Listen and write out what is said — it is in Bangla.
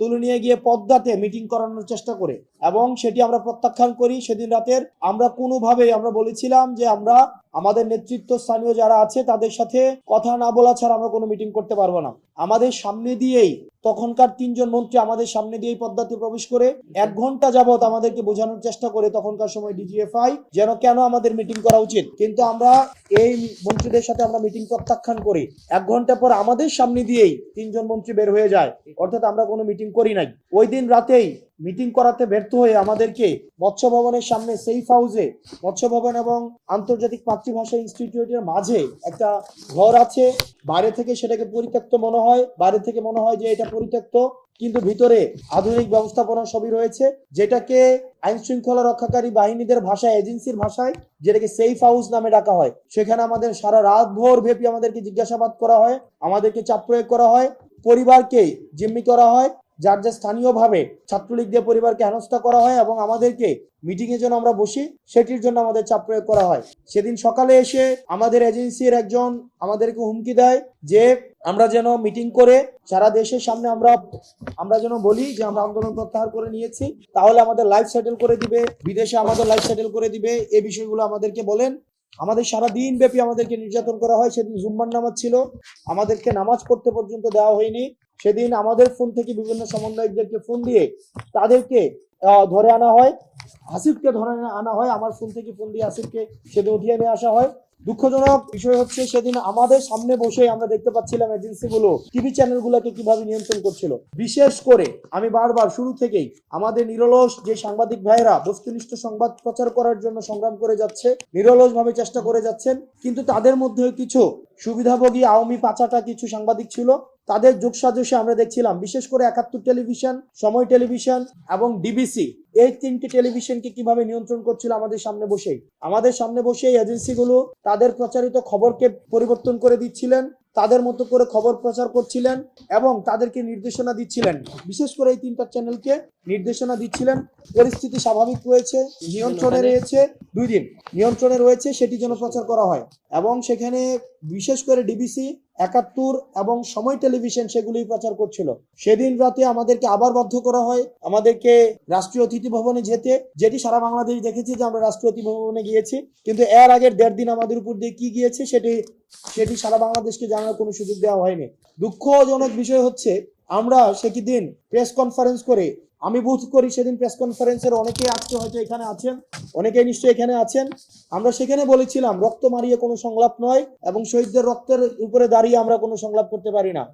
তুলে নিয়ে গিয়ে পদ্মাতে মিটিং করানোর চেষ্টা করে, এবং সেটি আমরা প্রত্যাখ্যান করি। সেদিন রাতের আমরা কোনোভাবেই আমরা বলেছিলাম যে আমরা আমাদের নেতৃত্ব স্থানীয় যারা আছে তাদের সাথে কথা না বলা ছাড়া আমরা কোনো মিটিং করতে পারবো না। আমাদের সামনে দিয়েই তখনকার 3জন মন্ত্রী আমাদের সামনে দিয়েই পদ্মাতে প্রবেশ করে 1 ঘন্টা যাবত আমাদেরকে বোঝানোর চেষ্টা করে, তখনকার সময় ডিজিএফআই, যেন কেন আমাদের মিটিং করা উচিত। কিন্তু আমরা এই মন্ত্রীদের সাথে আমরা মিটিং প্রত্যাখ্যান করি। 1 ঘন্টা পর আমাদের সামনে দিয়েই 3জন মন্ত্রী বের হয়ে যায়, অর্থাৎ আমরা কোনো মিটিং করি নাই। ওই দিন রাতেই মিটিং করাতে ব্যর্থ হয়ে আমাদেরকে মৎস্য ভবনের সামনে সেফ হাউসে, মৎস্য ভবন এবং আন্তর্জাতিক মাতৃভাষা ইনস্টিটিউটের মাঝে একটা ঘর আছে, বাইরে থেকে সেটাকে পরিত্যক্ত মনে হয়, বাইরে থেকে মনে হয় যে এটা পরিত্যক্ত, কিন্তু ভিতরে আধুনিক ব্যবস্থাপনা সবই রয়েছে, যেটাকে আইন শৃঙ্খলা রক্ষাকারী বাহিনীদের ভাষায়, এজেন্সির ভাষায় যেটাকে সেফ হাউস নামে ডাকা হয়। সেখানে আমাদের সারা রাত ভোর ব্যাপী আমাদেরকে জিজ্ঞাসাবাদ করা হয়, আমাদেরকে চাপ প্রয়োগ করা হয়, পরিবারকে জিম্মি করা হয়, যার যা স্থানীয়ভাবে ছাত্রলীগ দিয়ে পরিবারকে হেনস্থা করা হয়, এবং আমাদেরকে মিটিং এর জন্য আমরা বসি সেটির জন্য আমাদের চাপ প্রয়োগ করা হয়। সেদিন সকালে এসে আমাদের এজেন্সির একজন আমাদেরকে হুমকি দেয় যে আমরা যেন মিটিং করে সারা দেশের সামনে আমরা যেন বলি যে আমরা আন্দোলন প্রত্যাহার করে নিয়েছি, তাহলে আমাদের লাইফ সেটেল করে দিবে, বিদেশে আমাদের লাইফ সেটেল করে দিবে। এই বিষয়গুলো আমাদেরকে বলেন। আমাদের সারা দিন ব্যাপী আমাদেরকে নির্যাতন করা হয়। সেদিন জুম্মার নামাজ ছিল, আমাদেরকে নামাজ পড়তে পর্যন্ত দেওয়া হয়নি। সেদিন আমাদের ফোন থেকে বিভিন্ন সমন্বয়কদেরকে ফোন দিয়ে তাদেরকে ধরে আনা হয়, আসিফকে ধরে আনা হয়, আমার ফোন থেকে ফোন দিয়ে আসিফকে সেদিন উঠিয়ে নিয়ে আসা হয়। দুঃখজনক বিষয় হচ্ছে সেদিন আমাদের সামনে বসে আমরা দেখতে পাচ্ছিলাম এজেন্সিগুলো টিভি চ্যানেলগুলোকে কিভাবে নিয়ন্ত্রণ করছিল। বিশেষ করে আমি বারবার শুরু থেকেই আমাদের নিরলস যে সাংবাদিক ভাইয়েরা বস্তুনিষ্ঠ সংবাদ প্রচার করার জন্য সংগ্রাম করে যাচ্ছে, নিরলস ভাবে চেষ্টা করে যাচ্ছেন, কিন্তু তাদের মধ্যে কিছু সুবিধাভোগী আওয়ামী পাচাটা কিছু সাংবাদিক ছিল, তাদের যোগসাজশে আমরা দেখছিলাম বিশেষ করে 71 টেলিভিশন, সময় টেলিভিশন এবং ডিবিসি, এই 3টি টেলিভিশনকে কিভাবে নিয়ন্ত্রণ করছিল আমাদের সামনে বসেই এজেন্সিগুলো তাদের প্রচারিত খবরকে পরিবর্তন করে দিচ্ছিলেন, তাদের মতো করে খবর প্রচার করছিলেন এবং তাদেরকে নির্দেশনা দিচ্ছিলেন। বিশেষ করে এই 3টা চ্যানেলকে নির্দেশনা দিচ্ছিলেন পরিস্থিতি স্বাভাবিক রয়েছে, নিয়ন্ত্রণে রয়েছে, 2 দিন নিয়ন্ত্রণে রয়েছে, সেটি যেন প্রচার করা হয়। এবং সেখানে বিশেষ করে ডিবিসি, 71 এবং সময় টেলিভিশন সেগুলোই প্রচার করছিল। সেদিন রাতে আমাদেরকে আবার বাধ্য করা হয় আমাদেরকে রাষ্ট্রীয় অতিথি ভবনে যেতে, যেটি সারা বাংলাদেশ দেখেছি যে আমরা রাষ্ট্রীয় অতিথি ভবনে গিয়েছি, কিন্তু এর আগের 1.5 দিন আমাদের উপর দিয়ে কি গিয়েছে সেটি সারা বাংলাদেশকে জানার কোনো সুযোগ দেওয়া হয়নি। দুঃখজনক বিষয় হচ্ছে আমরা সেদিন প্রেস কনফারেন্স করে, আমি বোধ করি সেদিন প্রেস কনফারেন্সের অনেকেই আজকে হয়তো এখানে আছেন, অনেকেই নিশ্চয়ই এখানে আছেন, আমরা সেখানে বলেছিলাম রক্ত মারিয়ে কোনো সংলাপ নয় এবং শহীদদের রক্তের উপরে দাঁড়িয়ে আমরা কোনো সংলাপ করতে পারি না।